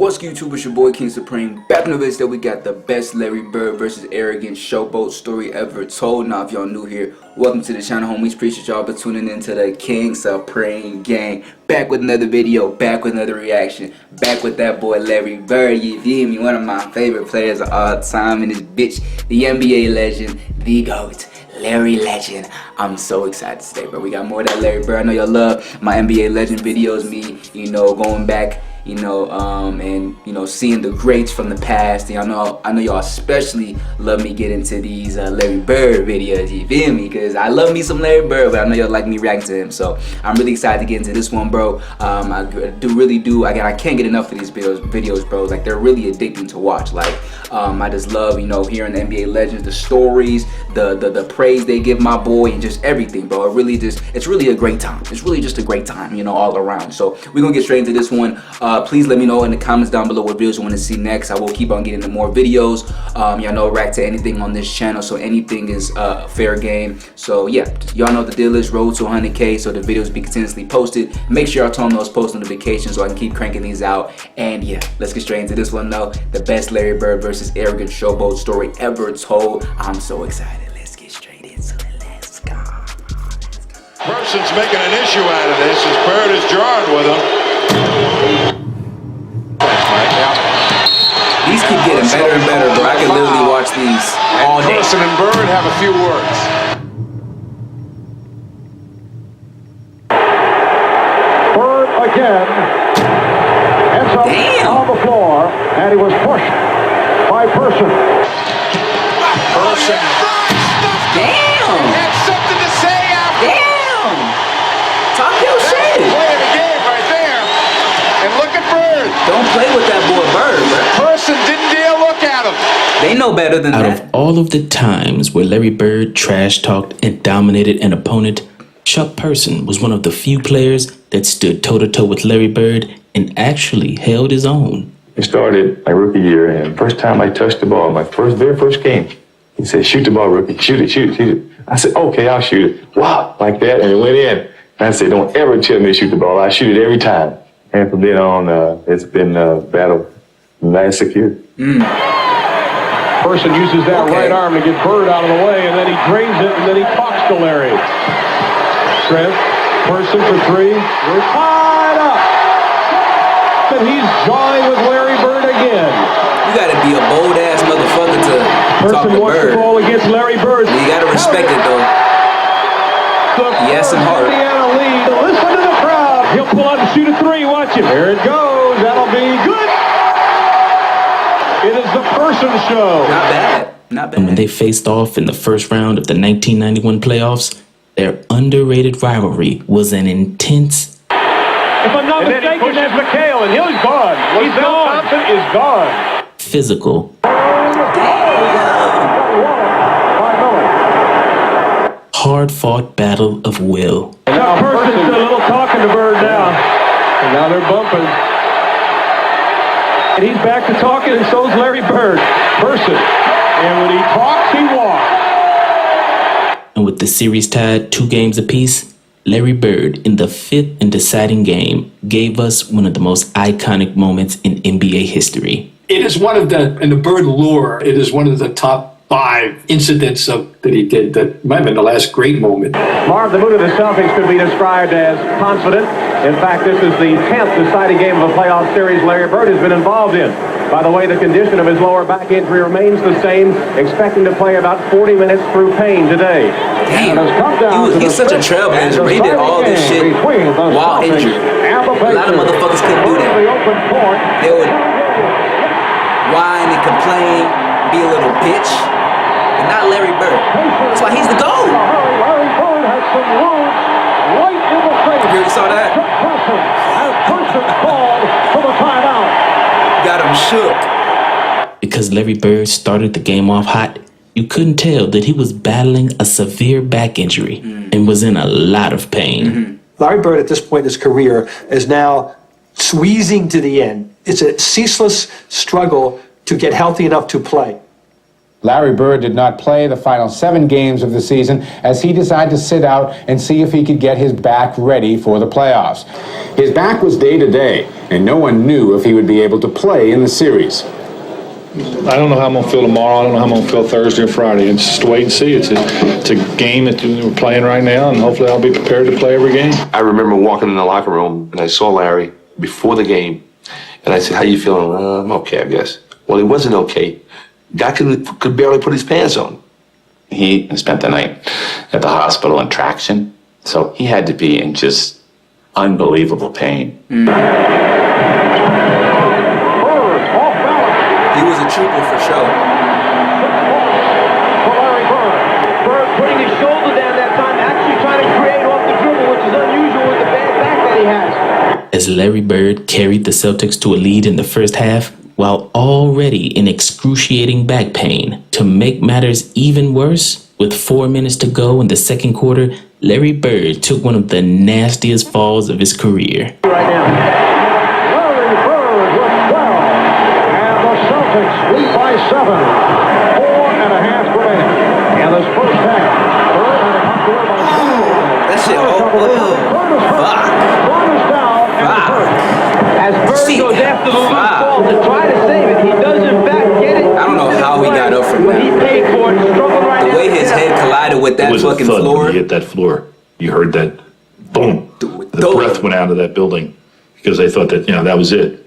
What's good, YouTube? It's your boy KingSupreme. Back in the video, we got the best Larry Bird versus arrogant showboat story ever told. Now, if y'all new here, welcome to the channel, homies. Appreciate y'all for tuning into the KingSupreme gang. Back with another video, back with another reaction, back with that boy Larry Bird. You feel me? One of my favorite players of all time in this bitch, the NBA legend, the GOAT, Larry Legend. I'm so excited today, bro. We got more of that Larry Bird. I know y'all love my NBA Legend videos, me, going back, and seeing the greats from the past. And I know y'all especially love me get into these Larry Bird videos. You feel me? Because I love me some Larry Bird, but I know y'all like me reacting to him. So I'm really excited to get into this one, bro. I really do. I can't get enough of these videos, bro. Like, they're really addicting to watch. Like, I just love, hearing the NBA legends, the stories, the praise they give my boy, and just everything, bro. It's really a great time. It's really just a great time, all around. So we're gonna get straight into this one. Please let me know in the comments down below what videos you want to see next. I will keep on getting into more videos. Y'all know, react to anything on this channel, so anything is fair game. So yeah, y'all know the deal is road to 100K, so the videos be continuously posted. Make sure y'all turn on those post notifications so I can keep cranking these out. And yeah, let's get straight into this one though. The best Larry Bird versus arrogant showboat story ever told. I'm so excited. Let's get straight into it. Let's go. Person's making an issue out of this as Bird is jarred with him. These keep getting better and better, bro. I can literally watch these all day. Person and Bird have a few words. Bird again ends up on the floor, and he was pushed by Person. Damn! Had something to say after. Damn! Talk your That's shit! the play of the game right there. And look at Bird. Don't play with that boy Bird, bro. Person didn't dare look at him. They know better than Out that. of all of the times where Larry Bird trash-talked and dominated an opponent, Chuck Person was one of the few players that stood toe-to-toe with Larry Bird and actually held his own. It started my rookie year, and first time I touched the ball, my very first game, he said, "Shoot the ball, rookie. Shoot it, shoot it, shoot it." I said, "Okay, I'll shoot it." Wow, like that, and it went in. And I said, "Don't ever tell me to shoot the ball. I shoot it every time." And from then on, it's been a battle the last 6 years. Person uses that right arm to get Bird out of the way, and then he drains it, and then he talks to Larry. Trent, Person for three. We're tied up. And he's jawing with Larry Bird again. You gotta be a bold ass motherfucker to talk Person to wants Bird. the ball against Larry Bird. You gotta respect it though. He has some heart. Indiana lead. Listen to the crowd. He'll pull out and shoot a three. Watch him. Here it goes. That'll be good. It is the Person show. Not bad. Not bad. And when they faced off in the first round of the 1991 playoffs, their underrated rivalry was an intense, If I'm not mistaken, then he pushes McHale, and he's gone. He's gone. Thompson is gone. physical, hard-fought battle of will. And now Person's doing a little talking to Bird now. And now they're bumping. And he's back to talking, and so's Larry Bird. Person. And when he talks, he walks. And with the series tied 2 games apiece, Larry Bird, in the 5th and deciding game, gave us one of the most iconic moments in NBA history. It is one of in the Bird lore, it is one of the top 5 incidents that he did that might have been the last great moment. Marv, the mood of the Celtics could be described as confident. In fact, this is the 10th deciding game of a playoff series Larry Bird has been involved in. By the way, the condition of his lower back injury remains the same, expecting to play about 40 minutes through pain today. Damn, he's such a trailblazer, but he did all this shit while injured. A lot of motherfuckers couldn't do that. They would whine and complain, be a little bitch, but not Larry Bird. That's why he's the GOAT. Larry Bird has some wounds right in the face. You already saw that? Person called for the timeout. Got him shook. Because Larry Bird started the game off hot, you couldn't tell that he was battling a severe back injury and was in a lot of pain. Larry Bird, at this point in his career, is now squeezing to the end. It's a ceaseless struggle to get healthy enough to play. Larry Bird did not play the final 7 games of the season as he decided to sit out and see if he could get his back ready for the playoffs. His back was day to day, and no one knew if he would be able to play in the series. I don't know how I'm going to feel tomorrow. I don't know how I'm going to feel Thursday or Friday. It's just wait and see. It's a game that we're playing right now, and hopefully I'll be prepared to play every game. I remember walking in the locker room, and I saw Larry before the game, and I said, how you feeling? I'm okay, I guess. Well, he wasn't okay. Guy could barely put his pants on. He spent the night at the hospital in traction, so he had to be in just unbelievable pain. He was a trooper for sure. Bird putting his shoulder down that time, actually trying to create off the dribble, which is unusual with the bad back that he has. As Larry Bird carried the Celtics to a lead in the first half, while already in excruciating back pain. To make matters even worse, with 4 minutes to go in the second quarter, Larry Bird took one of the nastiest falls of his career. Right now, Larry Bird with 12, and the Celtics lead by 7. 4.5 remaining. And this first half, Bird had a knocked away by That shit, As Bird goes after the loose ball to try to save it, he does in fact get it. I don't know how he got up from that. He paid for it, struggling right now. The way his head collided with that fucking floor. When he hit that floor. You heard that boom. The breath went out of that building because they thought that, that was it.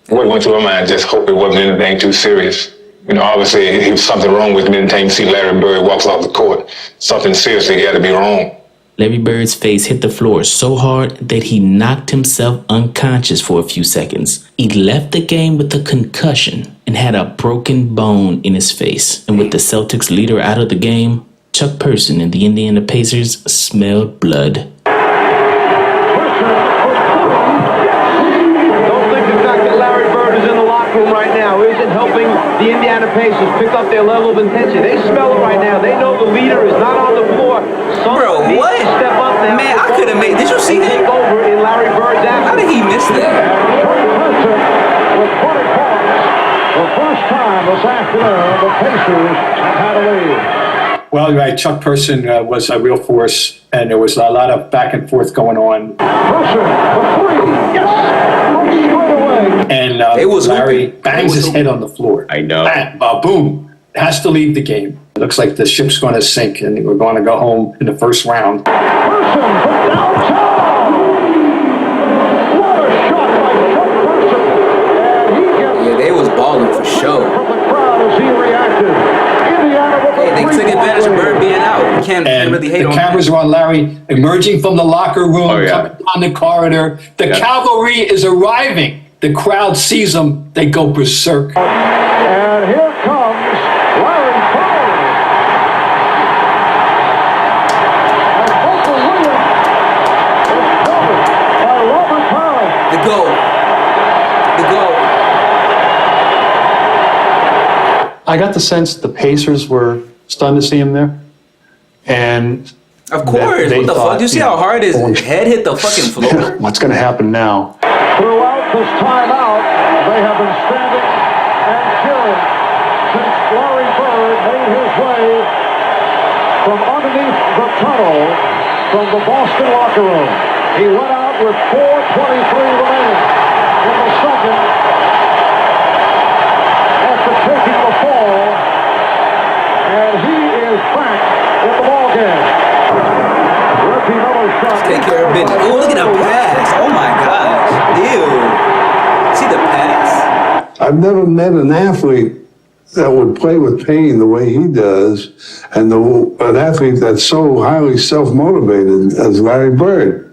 What went through my mind, just hope it wasn't anything too serious. Obviously, there was something wrong with me anytime you see Larry Bird walks off the court. Something seriously had to be wrong. Larry Bird's face hit the floor so hard that he knocked himself unconscious for a few seconds. He left the game with a concussion and had a broken bone in his face. And with the Celtics leader out of the game, Chuck Person and the Indiana Pacers smelled blood. Don't think the fact that Larry Bird is in the locker room right now isn't helping the Indiana Pacers pick up their level of intensity. They smell it right now. They know the leader is not on the floor. Bro, what? Step up there. Man, I could have made. Did you see that? Take over in Larry Bird's absence. How did he miss that? with 20 points. The first time this afternoon, the Pacers have had a lead. Well, right, Chuck Person was a real force, and there was a lot of back and forth going on. Person for 3, yes, straight away. And It was Larry hooping. bangs his head on the floor. I know. Bang, boom. Has to leave the game. It looks like the ship's going to sink, and we're going to go home in the first round. Person from downtown. What a shot by Chuck Person. And he gets Yeah, they was balling for sure. from the crowd as he reacted. Indiana with Hey, they took advantage of Bird being out. You can't And really hate the on cameras are on Larry, emerging from the locker room, Oh, yeah. coming down the corridor. The cavalry is arriving. The crowd sees them. They go berserk. And here comes Larry Bird. And Uncle William is covered by Robert Parrish. The goal. The goal. I got the sense the Pacers were stunned to see him there. And Of course. they What the thought, fuck? You see you how know, hard his head hit the fucking floor? what's going to happen now? Throughout this timeout, they have been standing and cheering since Larry Bird made his way from underneath the tunnel from the Boston locker room. He went out with 4:23 remaining in the second after taking the fall, and he is back in the ballgame. Reggie Miller's shot. Take care of business. Oh, look at the pass. Oh my gosh. Ew. See the pass? I've never met an athlete that would play with pain the way he does, and an athlete that's so highly self-motivated as Larry Bird.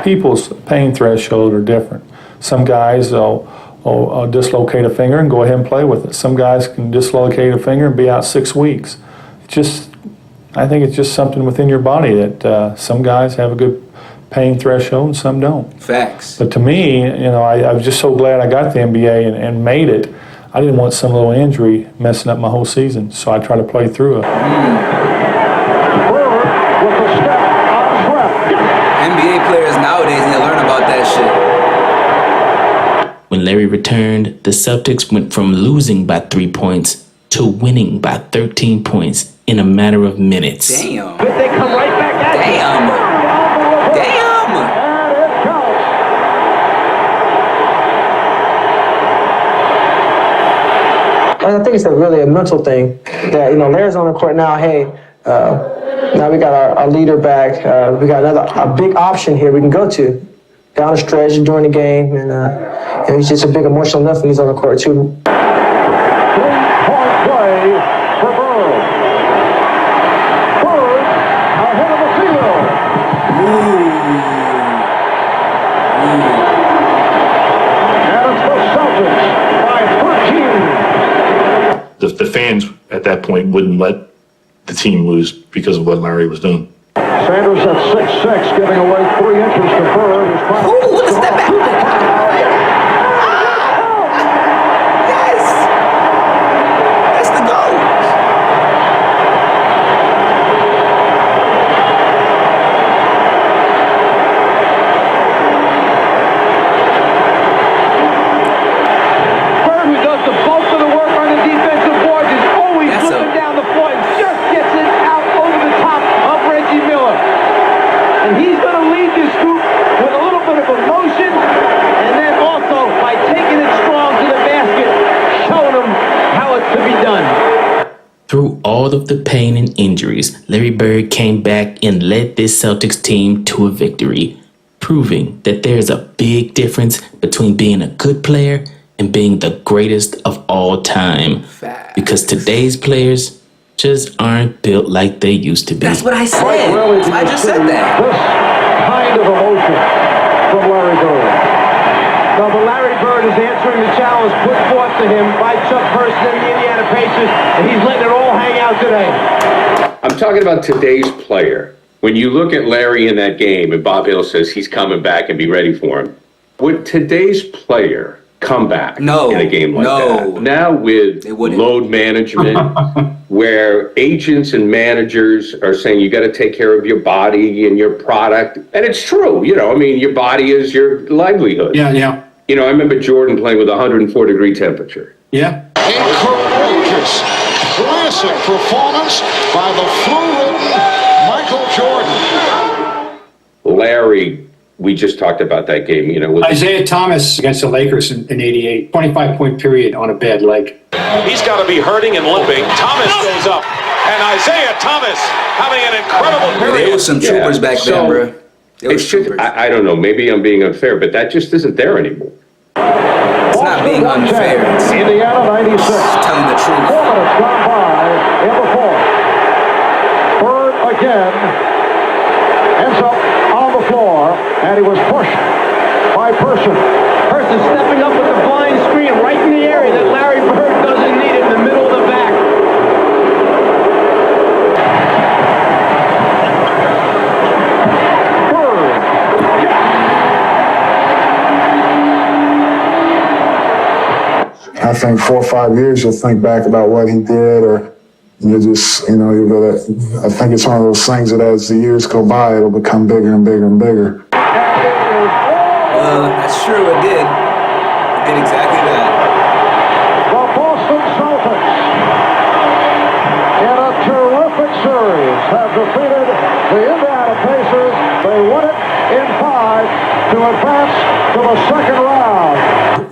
People's pain threshold are different. Some guys will dislocate a finger and go ahead and play with it. Some guys can dislocate a finger and be out 6 weeks. I think it's just something within your body that some guys have a good pain threshold and some don't. Facts. But to me, I was just so glad I got the NBA and made it. I didn't want some little injury messing up my whole season, so I tried to play through it. when Larry returned, the Celtics went from losing by 3 points to winning by 13 points in a matter of minutes. Damn. But they come right back at you. Damn. Damn. And it counts. And I think it's really a mental thing that, you know, Larry's on the court now. Hey, now we got our leader back. We got a big option here we can go to down the stretch during the game. And it's just a big emotional enough when he's on the court, too. Three-point play for Bird. Bird ahead of the field. And it's the Celtics by 13. The fans at that point wouldn't let the team lose because of what Larry was doing. Sanders at 6'6", giving away 3 inches to Bird. Ooh, look at step back. Yes. That's the goal. Bird, who does the bulk of the work on the defensive boards, is always looking down the floor and just gets it out over the top of Reggie Miller. And he's going to lead this group with a little bit of emotion, and then also by taking it strong to the basket, showing them how it's to be done. Through all of the pain and injuries, Larry Bird came back and led this Celtics team to a victory, proving that there's a big difference between being a good player and being the greatest of all time. Because today's players just aren't built like they used to be. That's what I said. I just said that. This kind of emotion from Larry Bird. No, but Larry Bird is answering the challenge put forth to him by Chuck Person and the Indiana Pacers, and he's letting it all hang out today. I'm talking about today's player. When you look at Larry in that game, and Bob Hill says he's coming back and be ready for him, would today's player come back in a game like that? Now with load management, where agents and managers are saying you got to take care of your body and your product, and it's true. You know, I mean, your body is your livelihood. Yeah. You know, I remember Jordan playing with 104-degree temperature. Yeah. A courageous, classic performance by the flu-ridden Michael Jordan. Larry, we just talked about that game, you know. With Isaiah Thomas against the Lakers in 88, 25-point period on a bad leg. He's got to be hurting and limping. Thomas goes up, and Isaiah Thomas having an incredible period. There was some troopers back then, bro. It's just, I don't know, maybe I'm being unfair, but that just isn't there anymore. It's not being unfair. It's Indiana 96. telling the truth. 4 minutes gone by in the fourth. Bird again ends up on the floor, and he was pushed by Person. Person stepping up with the blind screen right in the area that Larry Bird doesn't need in the middle of the back. I think 4 or 5 years you'll think back about what he did, or you just, you know, I think it's one of those things that as the years go by, it'll become bigger and bigger and bigger. That's true, it did. It did exactly that. The Boston Celtics, in a terrific series, have defeated the Indiana Pacers. They won it in 5 to advance to the second round.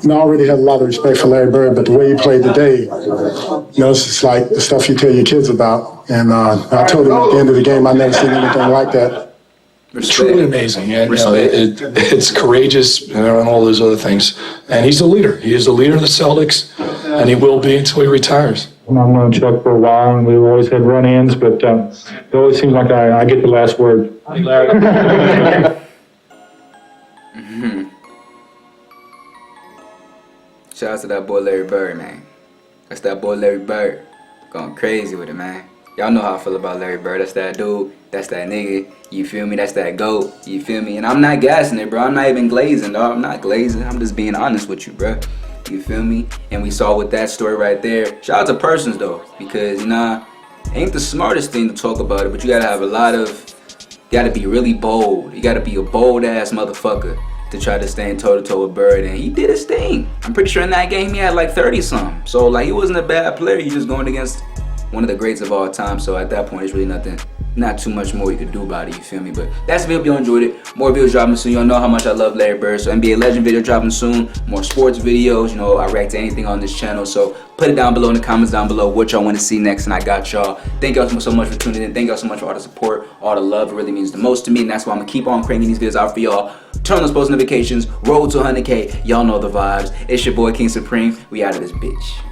I already had a lot of respect for Larry Bird, but the way he played today, you know, it's just like the stuff you tell your kids about. And I told him at the end of the game, I've never seen anything like that. Truly amazing. And, you know, it's courageous and all those other things. And he's a leader. He is the leader of the Celtics, and he will be until he retires. I've known Chuck for a while, and we've always had run-ins, but it always seems like I get the last word. Shout out to that boy Larry Bird, man. That's that boy Larry Bird. Going crazy with it, man. Y'all know how I feel about Larry Bird. That's that dude. That's that nigga. You feel me? That's that GOAT. You feel me? And I'm not gassing it, bro. I'm not even glazing, dog. I'm not glazing. I'm just being honest with you, bro. You feel me? And we saw with that story right there. Shout out to Persons, though. Because, ain't the smartest thing to talk about it. But you gotta have you gotta be really bold. You gotta be a bold-ass motherfucker to try to stand toe-to-toe with Bird, and he did his thing. I'm pretty sure in that game he had like 30-something. So like he wasn't a bad player. He's just going against one of the greats of all time. So at that point, it's really not too much more you could do about it, you feel me? But that's the video. If you enjoyed it, more videos dropping soon. Y'all know how much I love Larry Bird. So NBA Legend video dropping soon. More sports videos. You know, I react to anything on this channel. So put it down below in the comments down below what y'all want to see next, and I got y'all. Thank y'all so much for tuning in. Thank y'all so much for all the support, all the love. It really means the most to me, and that's why I'm gonna keep on cranking these videos out for y'all. Turn on those post notifications. Roll to 100K. Y'all know the vibes. It's your boy King Supreme. We out of this bitch.